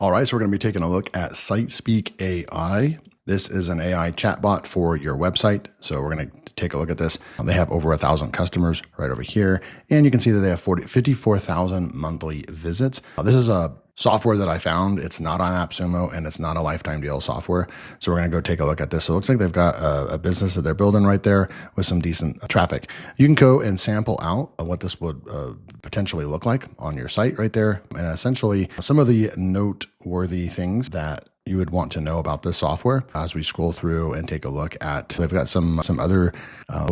All right, so we're going to be taking a look at SiteSpeakAI. This is an AI chatbot for your website. So we're going to take a look at this. They have over 1,000 customers right over here. And you can see that they have 54,000 monthly visits. This is a software that I found. It's not on AppSumo and it's not a lifetime deal software. So we're going to go take a look at this. So it looks like they've got a business that they're building right there with some decent traffic. You can go and sample out what this would potentially look like on your site right there. And essentially some of the noteworthy things that you would want to know about this software as we scroll through and take a look at. They've got some other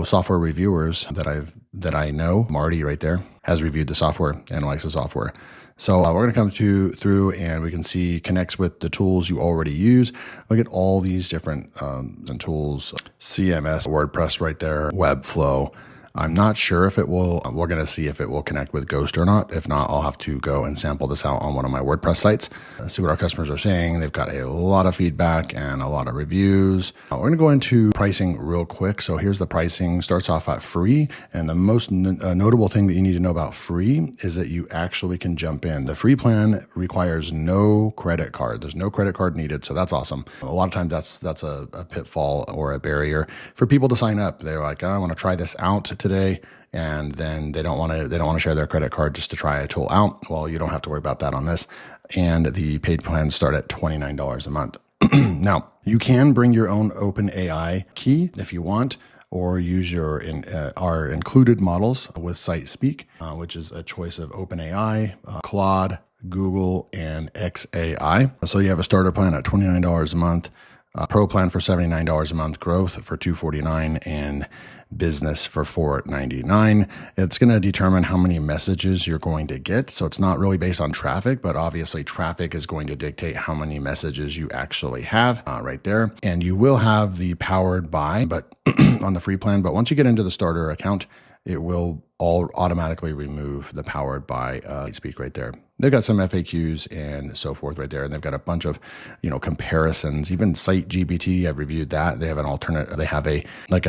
software reviewers that I know. Marty right there has reviewed the software and likes the software. So we're going to come through and we can see connects with the tools you already use. Look at all these different tools, CMS, WordPress right there, Webflow. I'm not sure if it will, we're going to see if it will connect with Ghost or not. If not, I'll have to go and sample this out on one of my WordPress sites, see what our customers are saying. They've got a lot of feedback and a lot of reviews. We're going to go into pricing real quick. So here's the pricing, starts off at free. And the most notable thing that you need to know about free is that you actually can jump in. The free plan requires no credit card. There's no credit card needed. So that's awesome. A lot of times that's a pitfall or a barrier for people to sign up. They're like, I want to try this out today, and then they don't want to share their credit card just to try a tool out. Well, you don't have to worry about that on this. And the paid plans start at $29 a month. Now, you can bring your own OpenAI key if you want, or use our included models with SiteSpeak, which is a choice of OpenAI, Claude, Google, and XAI. So you have a starter plan at $29 a month, Pro plan for $79 a month, Growth for $249, and Business for $499. It's going to determine how many messages you're going to get. So it's not really based on traffic, but obviously traffic is going to dictate how many messages you actually have right there. And you will have the powered by, but on the free plan. But once you get into the starter account, it will all automatically remove the powered by Speak right there. They've got some FAQs and so forth right there. And they've got a bunch of, comparisons, even SiteGPT. I've reviewed that. They have an alternate, they have a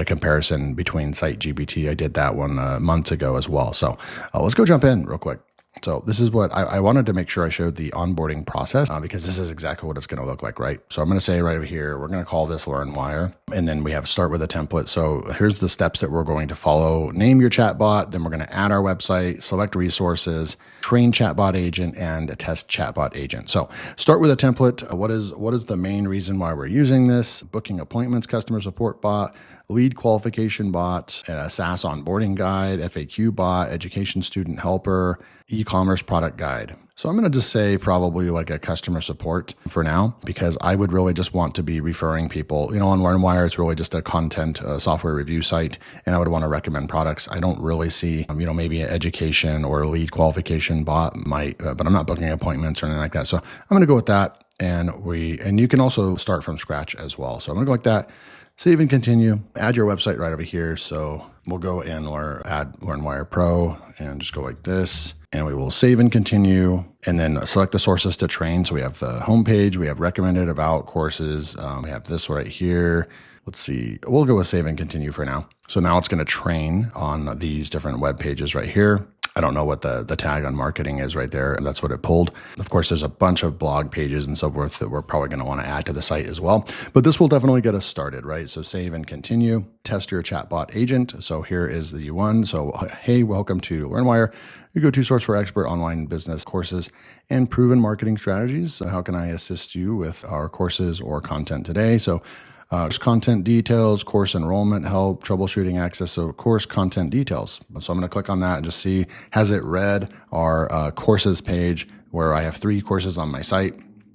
comparison between SiteGPT. I did that one months ago as well. So let's go jump in real quick. So this is what I wanted to make sure I showed the onboarding process because this is exactly what it's going to look like, right? So I'm going to say right over here, we're going to call this LearnWire, and then we have start with a template. So here's the steps that we're going to follow. Name your chatbot, then we're going to add our website, select resources, train chatbot agent, and test chatbot agent. So start with a template. What is the main reason why we're using this? Booking appointments, customer support bot, lead qualification bot, a SaaS onboarding guide, FAQ bot, education student helper, e-commerce product guide. So I'm going to just say probably like a customer support for now, because I would really just want to be referring people, on LearnWire, it's really just a content software review site, and I would want to recommend products. I don't really see, maybe an education or a lead qualification bot might, but I'm not booking appointments or anything like that. So I'm going to go with that. And you can also start from scratch as well. So I'm going to go like that. Save and continue. Add your website right over here. So we'll go and add LearnWire Pro and just go like this. And we will save and continue, and then select the sources to train. So we have the homepage, we have recommended about courses. We have this right here. Let's see, we'll go with save and continue for now. So now it's going to train on these different web pages right here. I don't know what the tag on marketing is right there. That's what it pulled. Of course, there's a bunch of blog pages and so forth that we're probably going to want to add to the site as well. But this will definitely get us started, right? So save and continue. Test your chatbot agent. So here is the one. So hey, welcome to LearnWire, your go-to source for expert online business courses and proven marketing strategies. So how can I assist you with our courses or content today? So content details, course enrollment help, troubleshooting access. So course content details. So I'm going to click on that and just see, has it read our courses page where I have 3 courses on my site,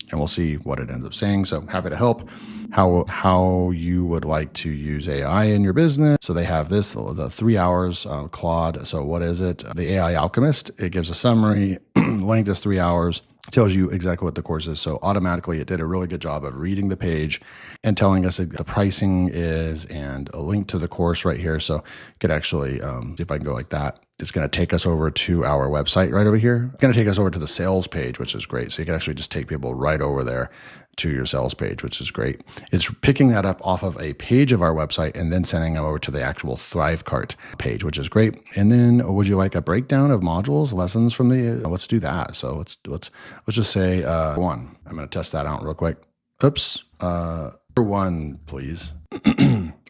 and we'll see what it ends up saying. So happy to help. How you would like to use AI in your business. So they have this, the 3 hours Claude. So what is it? The AI Alchemist. It gives a summary. Length is 3 hours. Tells you exactly what the course is. So automatically it did a really good job of reading the page and telling us the pricing is and a link to the course right here. So you could actually, see if I can go like that It's going to take us over to our website right over here. It's going to take us over to the sales page, which is great. So you can actually just take people right over there to your sales page, which is great. It's picking that up off of a page of our website and then sending them over to the actual ThriveCart page, which is great. And then would you like a breakdown of modules, lessons from the, let's do that. So let's just say one. I'm going to test that out real quick. Oops. One, please.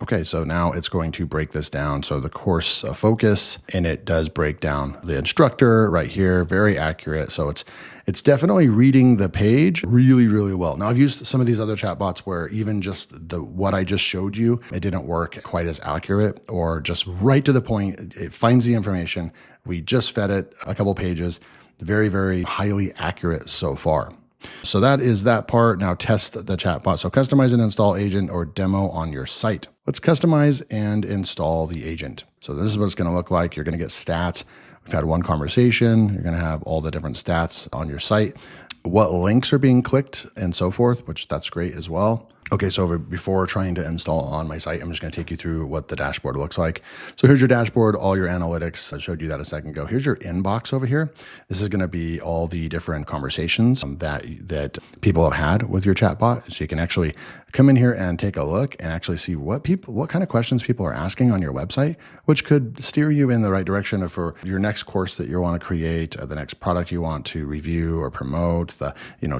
Okay, so now it's going to break this down. So the course focus, and it does break down the instructor right here, very accurate. So it's definitely reading the page really, really well. Now I've used some of these other chatbots where even just what I just showed you, it didn't work quite as accurate or just right to the point. It finds the information. We just fed it a couple pages. Very, very highly accurate so far. So that is that part. Now test the chatbot. So customize and install agent or demo on your site. Let's customize and install the agent. So this is what it's going to look like. You're going to get stats. We've had one conversation. You're going to have all the different stats on your site, what links are being clicked and so forth, which that's great as well. Okay, so before trying to install on my site, I'm just going to take you through what the dashboard looks like. So here's your dashboard, all your analytics. I showed you that a second ago. Here's your inbox over here. This is going to be all the different conversations that people have had with your chatbot. So you can actually come in here and take a look and actually see what kind of questions people are asking on your website, which could steer you in the right direction for your next course that you want to create, the next product you want to review or promote.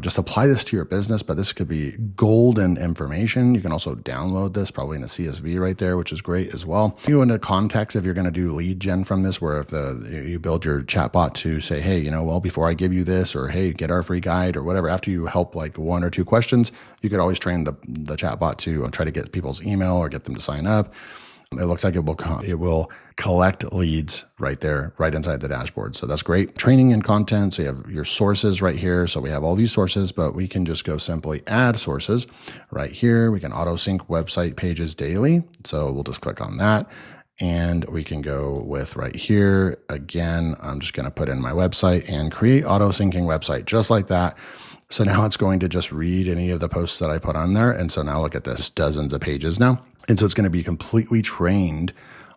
Just apply this to your business, but this could be golden information. You can also download this probably in a CSV right there, which is great as well. You go into context if you're going to do lead gen from this, where if you build your chatbot to say, hey, before I give you this, or hey, get our free guide or whatever, after you help like one or two questions, you could always train the chatbot to try to get people's email or get them to sign up. It looks like it will collect leads right there, right inside the dashboard. So that's great. Training and content. So you have your sources right here. So we have all these sources, but we can just go simply add sources right here. We can auto sync website pages daily. So we'll just click on that. And we can go with right here. Again, I'm just going to put in my website and create auto syncing website just like that. So now it's going to just read any of the posts that I put on there. And so now look at this, dozens of pages now. And so it's going to be completely trained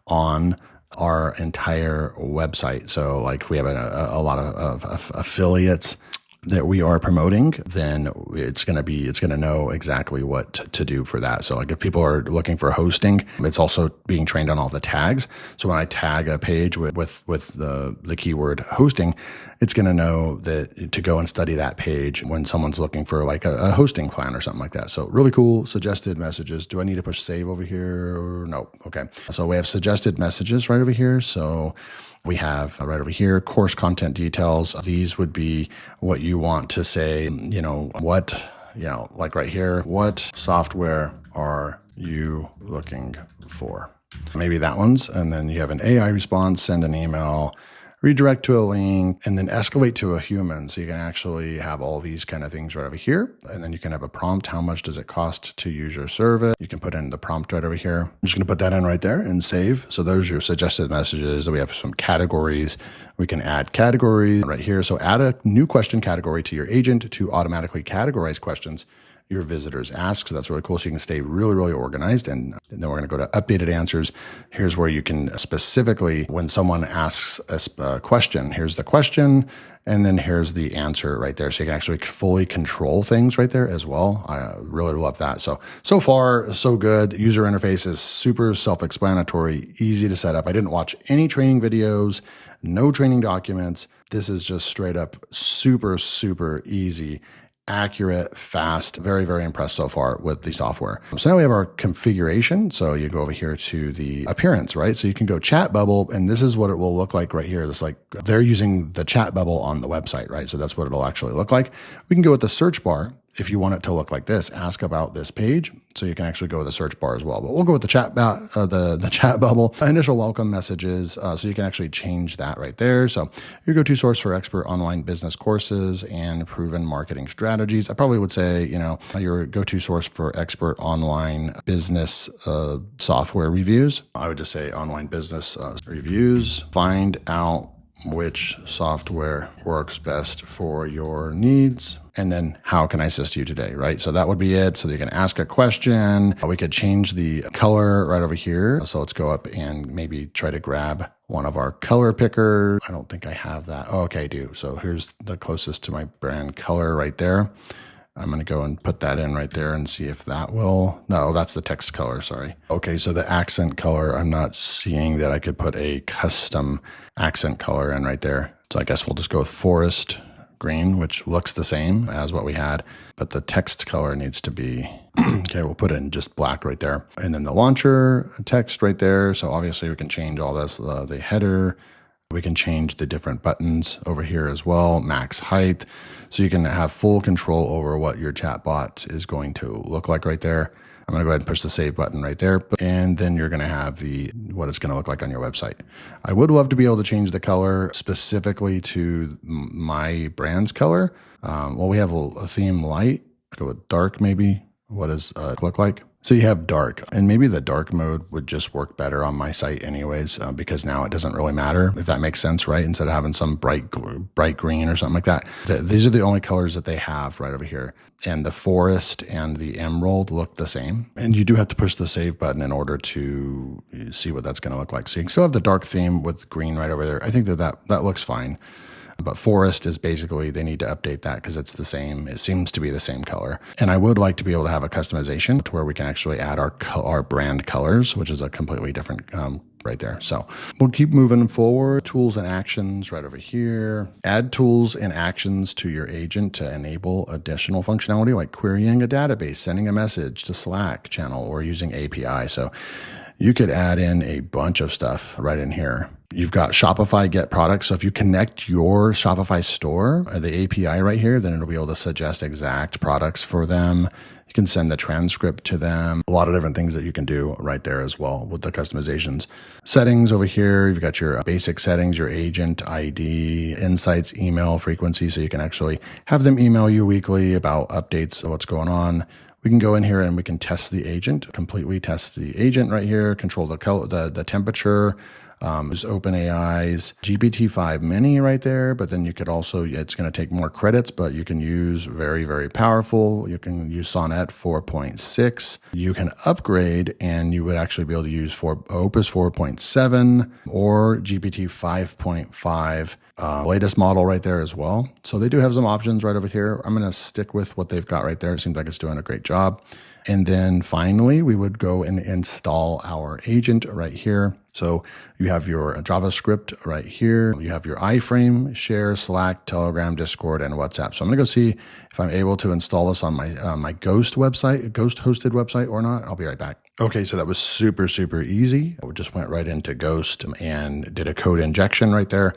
on our entire website. So like we have a lot of affiliates that we are promoting, then it's going to know exactly what to do for that. So like if people are looking for hosting, it's also being trained on all the tags. So when I tag a page with the keyword hosting, it's going to know that to go and study that page when someone's looking for like a hosting plan or something like that. So really cool. Suggested messages. Do I need to push save over here? Or no. Okay. So we have suggested messages right over here. So we have right over here, course content details. These would be what you want to say, like right here, what software are you looking for? Maybe that one's, and then you have an AI response, send an email, redirect to a link, and then escalate to a human. So you can actually have all these kind of things right over here. And then you can have a prompt. How much does it cost to use your service? You can put in the prompt right over here. I'm just going to put that in right there and save. So those are your suggested messages. We have some categories. We can add categories right here. So add a new question category to your agent to automatically categorize questions your visitors ask. So that's really cool. So you can stay really, really organized. And then we're going to go to updated answers. Here's where you can specifically, when someone asks a question, here's the question, and then here's the answer right there. So you can actually fully control things right there as well. I really love that. So far, so good. User interface is super self-explanatory, easy to set up. I didn't watch any training videos, no training documents. This is just straight up super, super easy, accurate, fast. Very, very impressed so far with the software. So now we have our configuration. So you go over here to the appearance, right? So you can go chat bubble, and this is what it will look like right here. This like they're using the chat bubble on the website, right? So that's what it'll actually look like. We can go with the search bar. If you want it to look like this, ask about this page. So you can actually go with the search bar as well. But we'll go with the chat the chat bubble, initial welcome messages. So you can actually change that right there. So your go-to source for expert online business courses and proven marketing strategies. I probably would say, your go-to source for expert online business software reviews. I would just say online business reviews. Find out which software works best for your needs, and then how can I assist you today, right? So that would be it. So you can ask a question. We could change the color right over here. So let's go up and maybe try to grab one of our color pickers. I don't think I have that. Oh, okay, I do. So here's the closest to my brand color right there. I'm going to go and put that in right there and see if that will, no, that's the text color, sorry. Okay, so the accent color, I'm not seeing that I could put a custom accent color in right there. So I guess we'll just go with forest green, which looks the same as what we had, but the text color needs to be, okay, we'll put in just black right there. And then the launcher text right there. So obviously we can change all this, the header. We can change the different buttons over here as well, max height. So you can have full control over what your chatbot is going to look like right there. I'm going to go ahead and push the save button right there. And then you're going to have what it's going to look like on your website. I would love to be able to change the color specifically to my brand's color. Well, we have a theme light. Let's go with dark maybe. What does it look like? So you have dark, and maybe the dark mode would just work better on my site anyways, because now it doesn't really matter, if that makes sense, right? Instead of having some bright green or something like that. These are the only colors that they have right over here. And the forest and the emerald look the same. And you do have to push the save button in order to see what that's going to look like. So you can still have the dark theme with green right over there. I think that looks fine. But forest is basically, they need to update that because it's the same. It seems to be the same color. And I would like to be able to have a customization to where we can actually add our brand colors, which is a completely different right there. So we'll keep moving forward. Tools and actions right over here. Add tools and actions to your agent to enable additional functionality like querying a database, sending a message to Slack channel, or using API. So you could add in a bunch of stuff right in here. You've got Shopify Get Products. So if you connect your Shopify store, the API right here, then it'll be able to suggest exact products for them. You can send the transcript to them. A lot of different things that you can do right there as well with the customizations. Settings over here, you've got your basic settings, your agent ID, insights, email frequency. So you can actually have them email you weekly about updates of what's going on. We can go in here and we can test the agent, completely test the agent right here, control the color, the temperature. There's OpenAI's GPT-5 Mini right there, but then you could also, it's going to take more credits, but you can use very, very powerful. You can use Sonnet 4.6. You can upgrade and you would actually be able to use Opus 4.7 or GPT 5.5. Latest model right there as well. So they do have some options right over here. I'm going to stick with what they've got right there. It seems like it's doing a great job. And then finally, we would go and install our agent right here. So you have your JavaScript right here. You have your iframe, Share, Slack, Telegram, Discord, and WhatsApp. So I'm going to go see if I'm able to install this on my Ghost website, Ghost hosted website or not. I'll be right back. Okay, so that was super, super easy. I just went right into Ghost and did a code injection right there.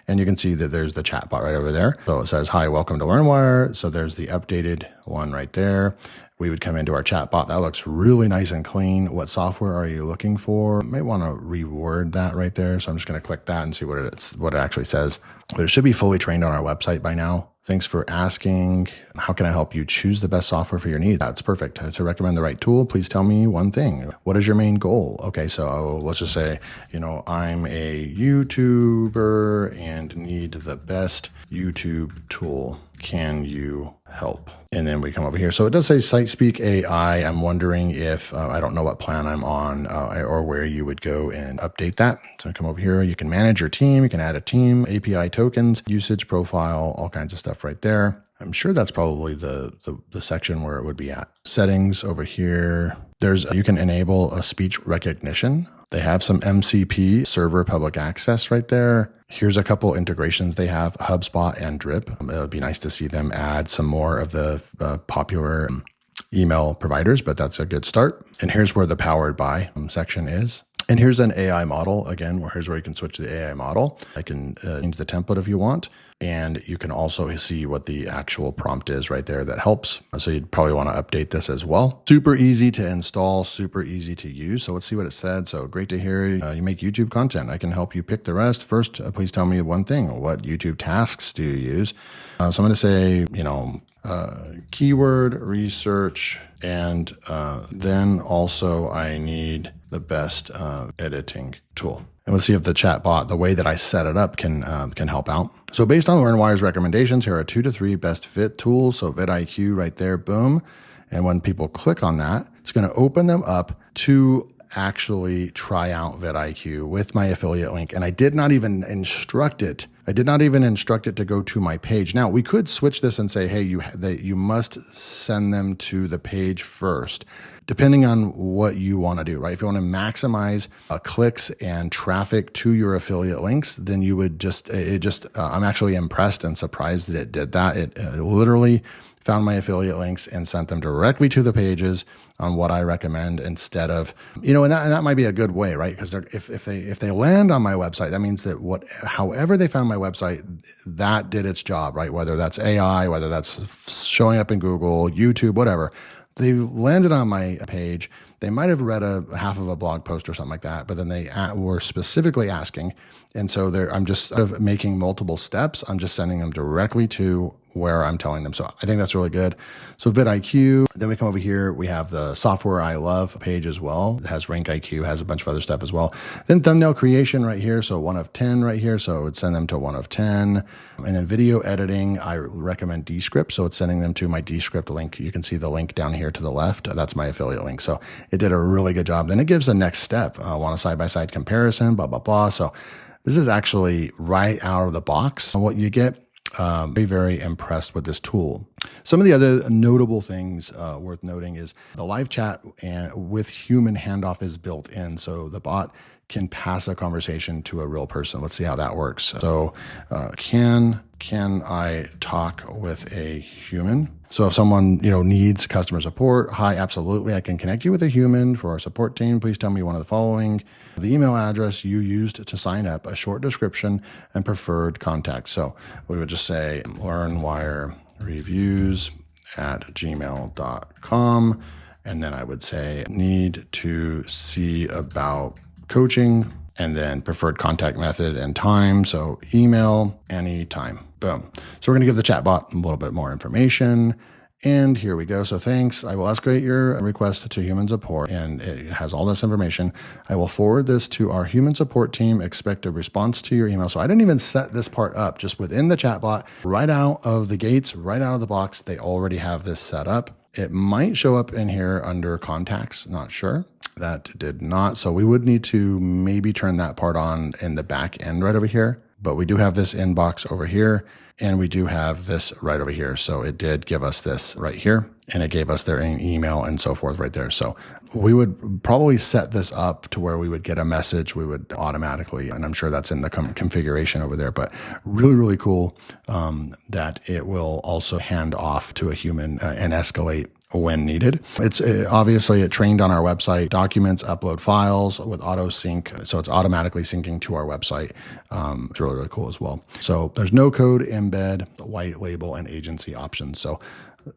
And you can see that there's the chatbot right over there. So it says, hi, welcome to LearnWire. So there's the updated one right there. We would come into our chatbot. That looks really nice and clean. What software are you looking for? Might want to reword that right there. So I'm just going to click that and see what it actually says. But it should be fully trained on our website by now. Thanks for asking. How can I help you choose the best software for your needs? That's perfect. To recommend the right tool, please tell me one thing. What is your main goal? Okay, so let's just say, I'm a YouTuber and need the best YouTube tool. Can you help? And then we come over here. So it does say SiteSpeakAI. I'm wondering if, I don't know what plan I'm on or where you would go and update that. So come over here. You can manage your team. You can add a team, API tokens, usage profile, all kinds of stuff right there. I'm sure that's probably the section where it would be at. Settings over here. You can enable a speech recognition. They have some MCP server public access right there. Here's a couple integrations they have, HubSpot and Drip. It would be nice to see them add some more of the popular email providers, but that's a good start. And here's where the powered by section is. And here's an AI model. Again, here's where you can switch to the AI model. I can change the template if you want. And you can also see what the actual prompt is right there that helps. So you'd probably want to update this as well. Super easy to install, super easy to use. So let's see what it said. So great to hear you make YouTube content. I can help you pick the rest. First, please tell me one thing. What YouTube tasks do you use? So I'm going to say, keyword research. And then also I need the best editing tool. And let's see if the chatbot, the way that I set it up, can help out. So based on LearnWire's recommendations, here are 2 to 3 best fit tools. So vidIQ right there, boom. And when people click on that, it's going to open them up to actually try out vidIQ with my affiliate link. And I did not even instruct it. I did not even instruct it to go to my page. Now, we could switch this and say, hey, you must send them to the page first, depending on what you want to do, right? If you want to maximize clicks and traffic to your affiliate links, then you would I'm actually impressed and surprised that it did that. It literally found my affiliate links and sent them directly to the pages on what I recommend instead of, and that might be a good way, right? Because if they land on my website, that means that however they found my website, that did its job, right? Whether that's AI, whether that's showing up in Google, YouTube, whatever. They landed on my page. They might have read a half of a blog post or something like that, but then they were specifically asking. And so I'm just sort of making multiple steps. I'm just sending them directly to where I'm telling them. So I think that's really good. So vidIQ, then we come over here. We have the Software I Love page as well. It has RankIQ, has a bunch of other stuff as well. Then thumbnail creation right here. So 1 of 10 right here. So it would send them to 1 of 10. And then video editing, I recommend Descript. So it's sending them to my Descript link. You can see the link down here to the left. That's my affiliate link. So it did a really good job. Then it gives the next step. Want a side-by-side comparison, blah, blah, blah. So this is actually right out of the box what you get. Very, very impressed with this tool. Some of the other notable things worth noting is the live chat and with human handoff is built in. So the bot can pass a conversation to a real person. Let's see how that works. So can I talk with a human? So if someone needs customer support, hi, absolutely, I can connect you with a human for our support team. Please tell me one of the following: the email address you used to sign up, a short description, and preferred contact. So we would just say learnwirereviews@gmail.com. And then I would say need to see about coaching, and then preferred contact method and time. So email anytime. Boom. So we're going to give the chatbot a little bit more information. And here we go. So thanks. I will escalate your request to human support. And it has all this information. I will forward this to our human support team. Expect a response to your email. So I didn't even set this part up. Just within the chatbot, right out of the gates, right out of the box, they already have this set up. It might show up in here under contacts. Not sure. That did not. So we would need to maybe turn that part on in the back end right over here. But we do have this inbox over here, and we do have this right over here. So it did give us this right here, and it gave us their email and so forth right there. So we would probably set this up to where we would get a message. We would automatically, and I'm sure that's in the configuration over there, but really, really cool that it will also hand off to a human and escalate when needed. It's obviously it trained on our website, documents, upload files with auto sync. So it's automatically syncing to our website. It's really, really cool as well. So there's no code, embed, white label, and agency options. So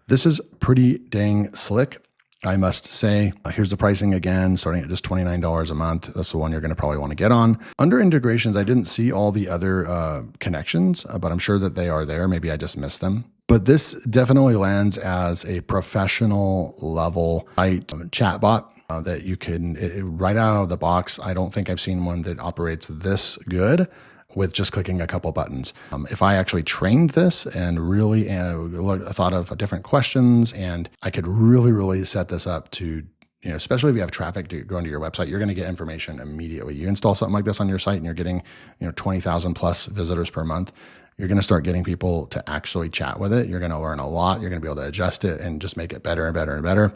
this is pretty dang slick, I must say. Here's the pricing again, starting at just $29 a month. That's the one you're going to probably want to get on. Under integrations, I didn't see all the other connections, but I'm sure that they are there. Maybe I just missed them. But this definitely lands as a professional level chatbot that you can, right out of the box. I don't think I've seen one that operates this good with just clicking a couple buttons. If I actually trained this and really thought of different questions, and I could really, really set this up to, especially if you have traffic to go into your website, you're going to get information immediately. You install something like this on your site and you're getting, 20,000 plus visitors per month. You're going to start getting people to actually chat with it. You're going to learn a lot. You're going to be able to adjust it and just make it better and better and better.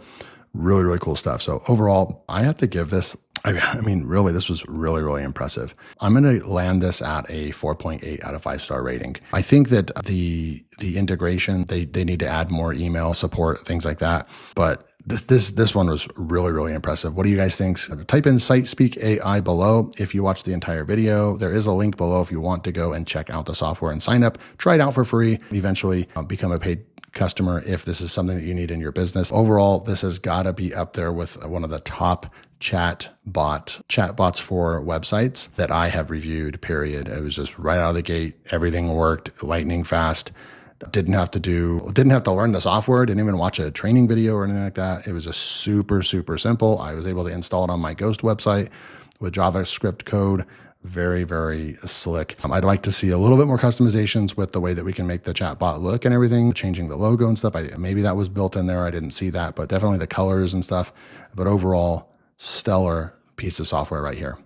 Really, really cool stuff. So overall, I have to give this, really, this was really, really impressive. I'm going to land this at a 4.8 out of 5-star rating. I think that the integration, they need to add more email support, things like that. But this one was really, really impressive. What do you guys think? Type in SiteSpeakAI below if you watch the entire video. There is a link below if you want to go and check out the software and sign up. Try it out for free. Eventually become a paid customer if this is something that you need in your business. Overall, this has got to be up there with one of the top chatbots for websites that I have reviewed, period. It was just right out of the gate. Everything worked lightning fast. Didn't have to learn the software, didn't even watch a training video or anything like that. It was just super, super simple. I was able to install it on my Ghost website with JavaScript code. Very, very slick. I'd like to see a little bit more customizations with the way that we can make the chatbot look and everything, changing the logo and stuff. Maybe that was built in there. I didn't see that, but definitely the colors and stuff. But overall, stellar piece of software right here.